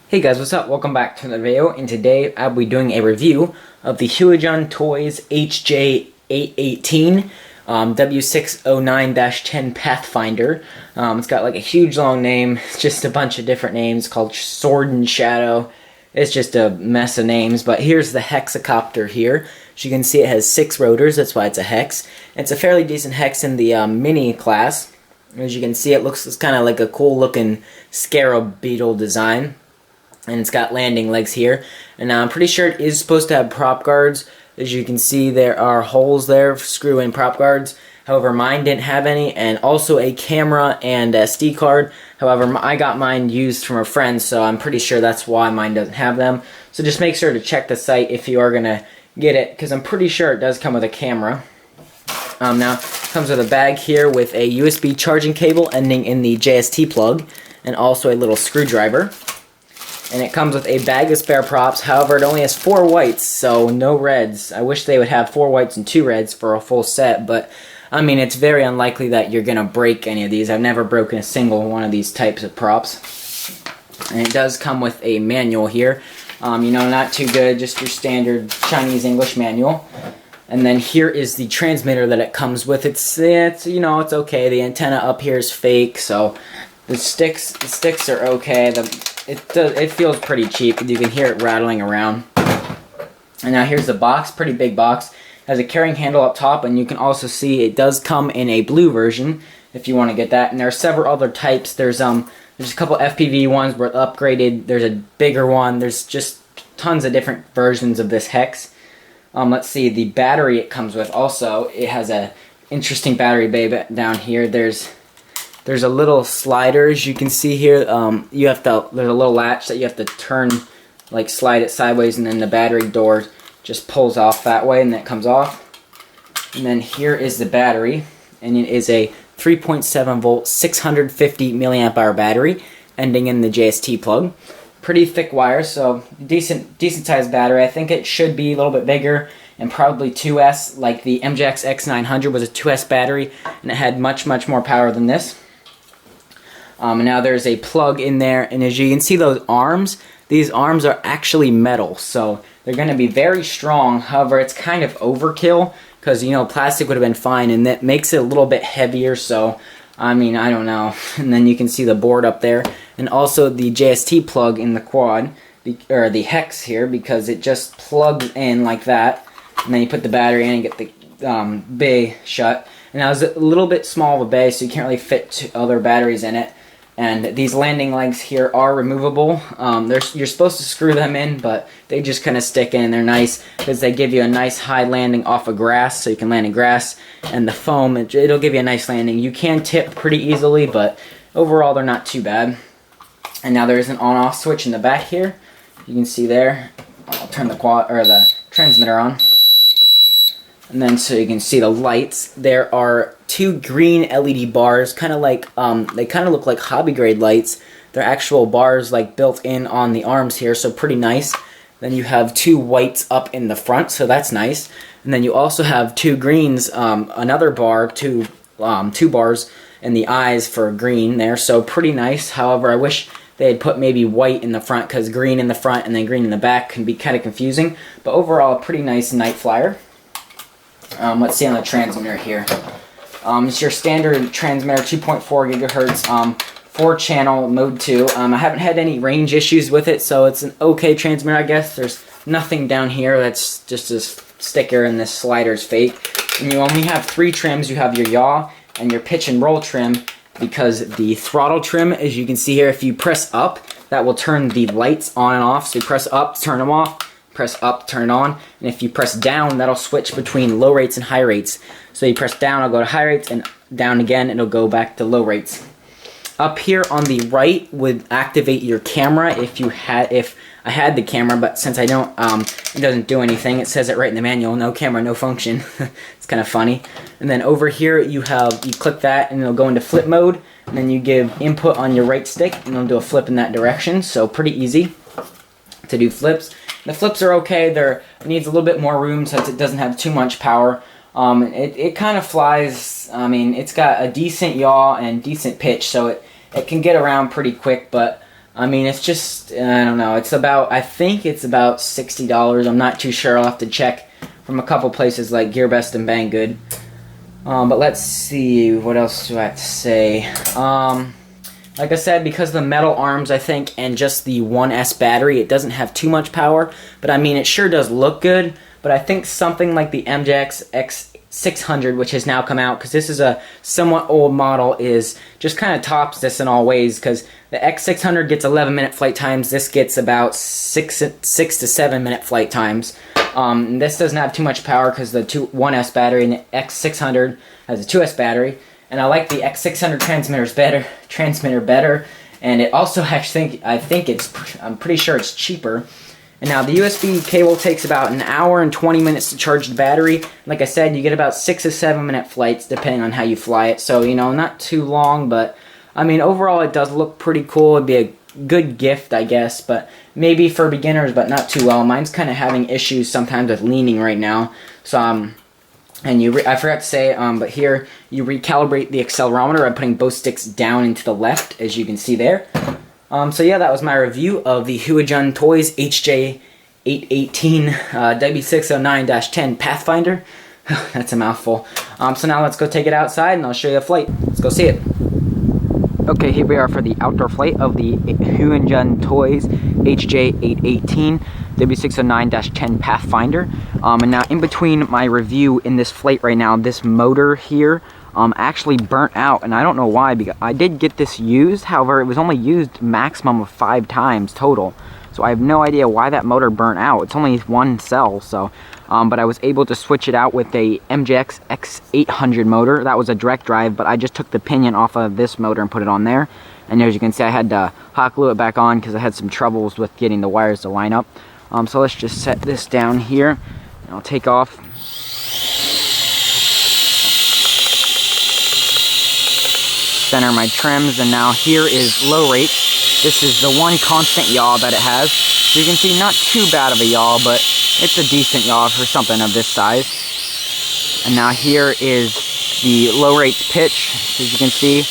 Hey guys, what's up? Welcome back to another video, and today I'll be doing a review of the Huajun Toys HJ818 W609-10 Pathfinder. It's got like a huge long name. It's just a bunch of different names called Sword and Shadow. It's just a mess of names, but here's the hexacopter here. As you can see, it has 6 rotors, that's why it's a hex. It's a fairly decent hex in the mini class. As you can see, it's kind of like a cool looking scarab beetle design. And it's got landing legs here, and I'm pretty sure it is supposed to have prop guards. As you can see, there are holes there, screw-in prop guards. However, mine didn't have any, and also a camera and SD card. However, I got mine used from a friend, so I'm pretty sure that's why mine doesn't have them. So just make sure to check the site if you are gonna get it, because I'm pretty sure it does come with a camera. Now, it comes with a bag here with a USB charging cable ending in the JST plug, and also a little screwdriver. And it comes with a bag of spare props. However, it only has 4 whites, so no reds. I wish they would have 4 whites and 2 reds for a full set, but I mean, it's very unlikely that you're gonna break any of these. I've never broken a single one of these types of props. And it does come with a manual here. You know, not too good, just your standard Chinese English manual. And then here is the transmitter that it comes with. It's you know, it's okay. The antenna up here is fake, so the sticks are okay. It feels pretty cheap. You can hear it rattling around. And now here's the box, pretty big box. Has a carrying handle up top, and you can also see it does come in a blue version if you want to get that. And there are several other types. There's a couple FPV ones where it's upgraded. There's a bigger one. There's just tons of different versions of this hex. Let's see, the battery it comes with also. It has a interesting battery bay down here. There's a little slider, as you can see here. There's a little latch that you have to turn, like slide it sideways, and then the battery door just pulls off that way, and then it comes off. And then here is the battery, and it is a 3.7 volt, 650 milliamp hour battery, ending in the JST plug. Pretty thick wire, so decent sized battery. I think it should be a little bit bigger, and probably 2S, like the MJX X900 was a 2S battery, and it had much more power than this. And now there's a plug in there, and as you can see, those arms, these arms are actually metal, so they're going to be very strong. However, it's kind of overkill, because, you know, plastic would have been fine, and that makes it a little bit heavier, so, I mean, I don't know. And then you can see the board up there, and also the JST plug in the quad, or the hex here, because it just plugs in like that, and then you put the battery in and get the bay shut. And now it's a little bit small of a bay, so you can't really fit 2 other batteries in it. And these landing legs here are removable. You're supposed to screw them in, but they just kind of stick in, and they're nice because they give you a nice high landing off of grass, so you can land in grass. And the foam, it'll give you a nice landing. You can tip pretty easily, but overall they're not too bad. And now there is an on-off switch in the back here. You can see there. I'll turn the transmitter on. And then so you can see the lights. There are 2 green LED bars, kind of like they kind of look like hobby grade lights. They're actual bars like built in on the arms here, so pretty nice. Then you have 2 whites up in the front, so that's nice. And then you also have 2 greens, another bar, 2 bars in the eyes for green there, so pretty nice. However, I wish they had put maybe white in the front, because green in the front and then green in the back can be kind of confusing. But overall, a pretty nice night flyer. Let's see on the transmitter here. It's your standard transmitter, 2.4 gigahertz, 4-channel mode 2. I haven't had any range issues with it, so it's an okay transmitter, I guess. There's nothing down here. That's just a sticker, and this slider's fake. And you only have 3 trims. You have your yaw and your pitch and roll trim, because the throttle trim, as you can see here, if you press up, that will turn the lights on and off. So you press up, turn them off. Press up, turn it on, and if you press down, that'll switch between low rates and high rates. So you press down, it'll go to high rates, and down again, it'll go back to low rates. Up here on the right would activate your camera if I had the camera, but since I don't, it doesn't do anything. It says it right in the manual, no camera, no function. It's kind of funny. And then over here you click that, and it'll go into flip mode, and then you give input on your right stick, and it'll do a flip in that direction. So pretty easy to do flips. The flips are okay. It needs a little bit more room since it doesn't have too much power. It kind of flies. I mean, it's got a decent yaw and decent pitch, so it can get around pretty quick, but I mean, it's just, I don't know, it's about, I think it's about $60. I'm not too sure. I'll have to check from a couple places like GearBest and Banggood. But let's see, what else do I have to say? Like I said, because of the metal arms, I think, and just the 1S battery, it doesn't have too much power. But I mean, it sure does look good. But I think something like the MJX X600, which has now come out, because this is a somewhat old model, is just kind of tops this in all ways. Because the X600 gets 11-minute flight times. This gets about 6 to 7-minute flight times. This doesn't have too much power because the 1S battery, and the X600 has a 2S battery. And I like the X600 transmitter better, and it also actually I'm pretty sure it's cheaper. And now the USB cable takes about an hour and 20 minutes to charge the battery. Like I said, you get about 6 to 7-minute flights depending on how you fly it. So, you know, not too long, but I mean, overall it does look pretty cool. It'd be a good gift, I guess, but maybe for beginners, but not too well. Mine's kind of having issues sometimes with leaning right now. So, and I forgot to say, but here you recalibrate the accelerometer by putting both sticks down and to the left, as you can see there. So yeah, that was my review of the Huajun Toys HJ818 W609-10 Pathfinder. That's a mouthful. So now let's go take it outside and I'll show you a flight. Let's go see it. Okay, here we are for the outdoor flight of the Huajun Toys HJ818 W609-10 Pathfinder. And now in between my review in this flight right now, this motor here actually burnt out, and I don't know why, because I did get this used. However, it was only used maximum of 5 times total. So I have no idea why that motor burnt out. It's only one cell, so but I was able to switch it out with a MJX X800 motor. That was a direct drive, but I just took the pinion off of this motor and put it on there. And as you can see, I had to hot glue it back on because I had some troubles with getting the wires to line up. So let's just set this down here, and I'll take off. Center my trims, and now here is low rate. This is the one constant yaw that it has. So you can see not too bad of a yaw, but it's a decent yaw for something of this size. And now here is the low rate pitch. As you can see,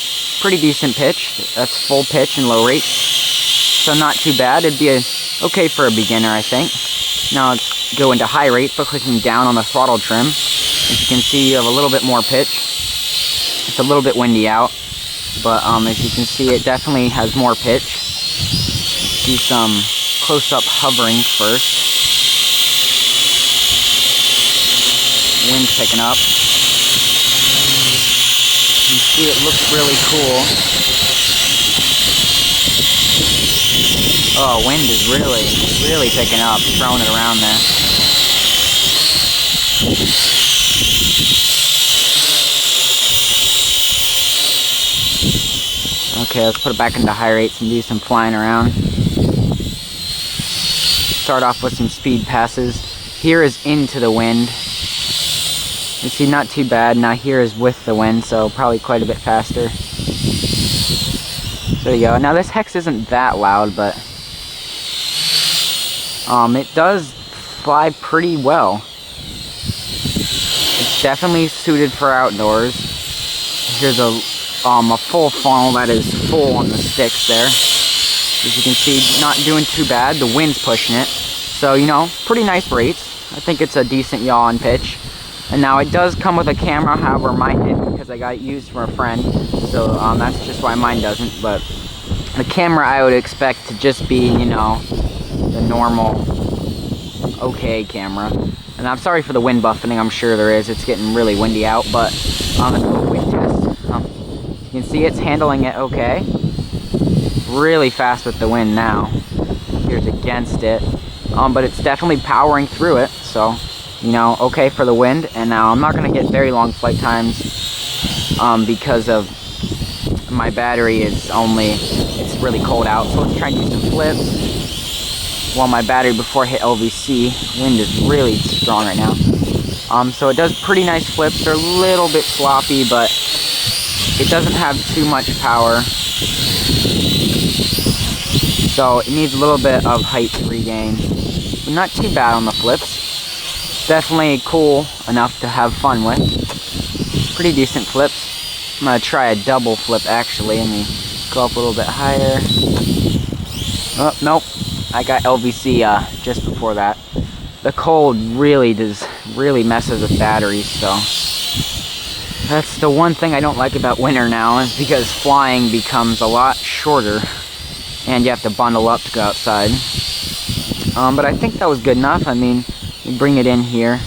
pretty decent pitch. That's full pitch and low rate. So not too bad. It'd be okay for a beginner, I think. Now let's go into high rate by clicking down on the throttle trim. As you can see, you have a little bit more pitch. It's a little bit windy out, but as you can see, it definitely has more pitch. Let's do some close-up hovering first. Wind picking up. You see it looks really cool. Oh, wind is really picking up, throwing it around there. Okay, let's put it back into high rates and do some flying around. Start off with some speed passes. Here is into the wind. You see, not too bad. Now here is with the wind, so probably quite a bit faster. So there you go. Now this hex isn't that loud, but it does fly pretty well. It's definitely suited for outdoors. Here's a full funnel that is full on the sticks there. As you can see, not doing too bad. The wind's pushing it. So, you know, pretty nice rates. I think it's a decent yaw and pitch. And now it does come with a camera, however mine didn't because I got it used from a friend. So that's just why mine doesn't. But the camera I would expect to just be, you know, the normal okay camera. And I'm sorry for the wind buffeting, I'm sure there is. It's getting really windy out, but it's a little wind test. You can see it's handling it okay. Really fast with the wind now. Here's against it. But it's definitely powering through it, so, you know, okay for the wind. And now I'm not going to get very long flight times because of my battery is it's really cold out. So let's try and do some flips. While my battery before it hit LVC, wind is really strong right now. So it does pretty nice flips. They're a little bit sloppy, but it doesn't have too much power. So it needs a little bit of height to regain. But not too bad on the flips. Definitely cool enough to have fun with. Pretty decent flips. I'm going to try a double flip actually. Let me go up a little bit higher. Oh, nope. I got LVC just before that. The cold really messes with batteries, so that's the one thing I don't like about winter now, is because flying becomes a lot shorter and you have to bundle up to go outside. But I think that was good enough. I mean, you bring it in here,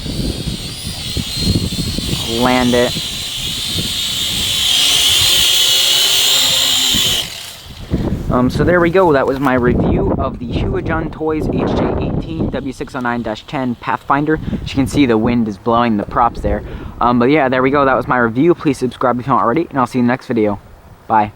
land it. So there we go. That was my review of the Huajun Toys HJ818 W609-10 Pathfinder. As you can see, the wind is blowing the props there. But yeah, there we go. That was my review. Please subscribe if you haven't already, and I'll see you in the next video. Bye.